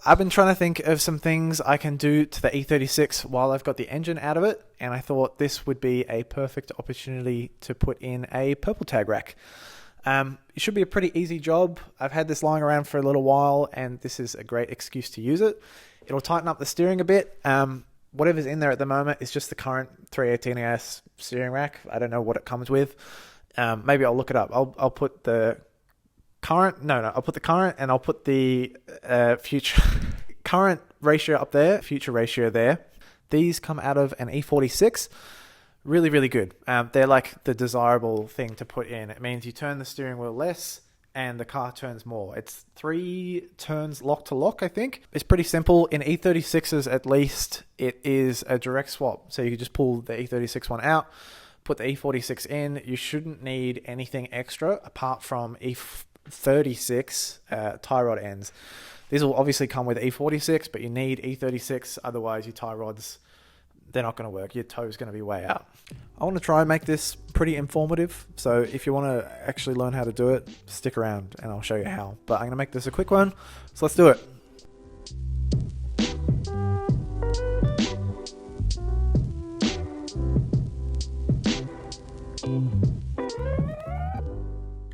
I've been trying to think of some things I can do to the E36 while I've got the engine out of it, and I thought this would be a perfect opportunity to put in a purple tag rack. It should be a pretty easy job. I've had this lying around for a little while, and this is a great excuse to use it. It'll tighten up the steering a bit. Whatever's in there at the moment is just the current 318S steering rack. I don't know what it comes with. Maybe I'll look it up. I'll put the current, I'll put the current, and I'll put the future current ratio up there, future ratio there. These come out of an E46. Really, really good. They're like the desirable thing to put in. It means you turn the steering wheel less and the car turns more. It's 3 turns lock to lock, I think. It's pretty simple. In E36s at least, it is a direct swap. So you can just pull the E36 one out, put the E46 in. You shouldn't need anything extra apart from E36 tie rod ends. These will obviously come with E46, but you need E36, otherwise your tie rods, they're not going to work. Your toe's going to be way out. I want to try and make this pretty informative, so if you want to actually learn how to do it, stick around and I'll show you how. But I'm going to make this a quick one, so let's do it.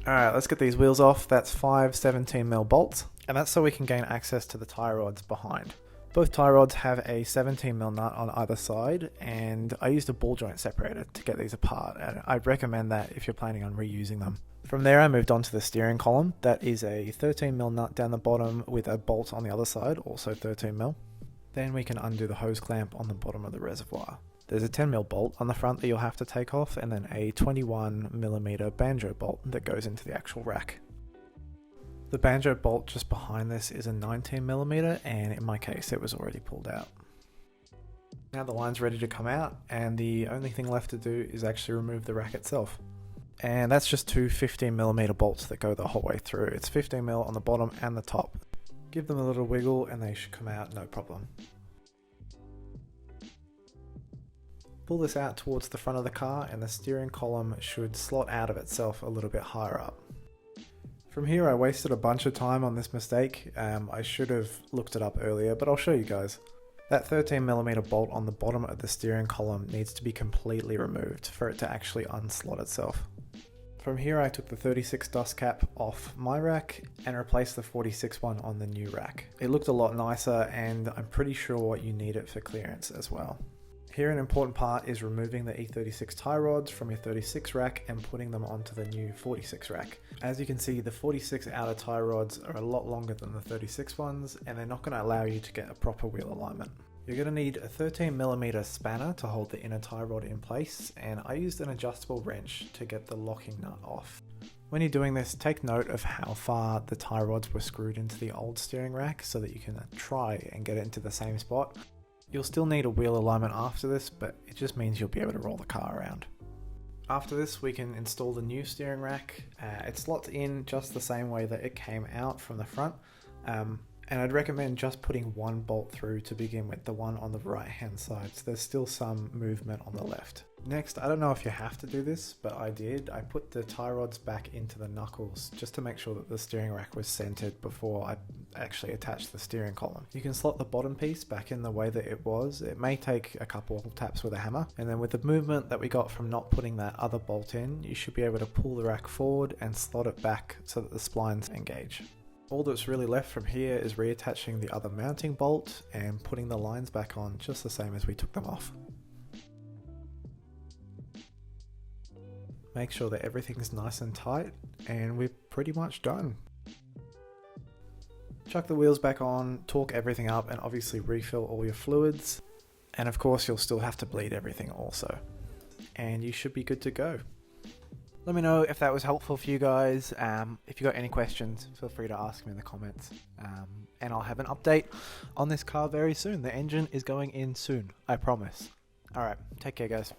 Alright, let's get these wheels off. That's 5 17mm bolts, and that's so we can gain access to the tie rods behind. Both tie rods have a 17mm nut on either side, and I used a ball joint separator to get these apart, and I'd recommend that if you're planning on reusing them. From there I moved on to the steering column. That is a 13mm nut down the bottom with a bolt on the other side, also 13mm. Then we can undo the hose clamp on the bottom of the reservoir. There's a 10mm bolt on the front that you'll have to take off, and then a 21mm banjo bolt that goes into the actual rack. The banjo bolt just behind this is a 19mm, and in my case it was already pulled out. Now the line's ready to come out, and the only thing left to do is actually remove the rack itself. And that's just 2 15mm bolts that go the whole way through. It's 15mm on the bottom and the top. Give them a little wiggle and they should come out no problem. Pull this out towards the front of the car, and the steering column should slot out of itself a little bit higher up. From here I wasted a bunch of time on this mistake. I should have looked it up earlier, but I'll show you guys. That 13mm bolt on the bottom of the steering column needs to be completely removed for it to actually unslot itself. From here I took the 36 dust cap off my rack and replaced the 46 one on the new rack. It looked a lot nicer, and I'm pretty sure you need it for clearance as well. Here an important part is removing the E36 tie rods from your 36 rack and putting them onto the new 46 rack. As you can see, the 46 outer tie rods are a lot longer than the 36 ones, and they're not going to allow you to get a proper wheel alignment. You're going to need a 13mm spanner to hold the inner tie rod in place, and I used an adjustable wrench to get the locking nut off. When you're doing this, take note of how far the tie rods were screwed into the old steering rack so that you can try and get it into the same spot. You'll still need a wheel alignment after this, but it just means you'll be able to roll the car around. After this, we can install the new steering rack. It slots in just the same way that it came out from the front, and I'd recommend just putting one bolt through to begin with, the one on the right hand side, so there's still some movement on the left. Next, I don't know if you have to do this, but I did. I put the tie rods back into the knuckles just to make sure that the steering rack was centered before I actually attached the steering column. You can slot the bottom piece back in the way that it was. It may take a couple of taps with a hammer, and then with the movement that we got from not putting that other bolt in, you should be able to pull the rack forward and slot it back so that the splines engage. All that's really left from here is reattaching the other mounting bolt and putting the lines back on just the same as we took them off. Make sure that everything's nice and tight, and we're pretty much done. Chuck the wheels back on, torque everything up, and obviously refill all your fluids. And of course you'll still have to bleed everything also. And you should be good to go. Let me know if that was helpful for you guys. If you got any questions, feel free to ask me in the comments. And I'll have an update on this car very soon. The engine is going in soon, I promise. Alright, take care guys.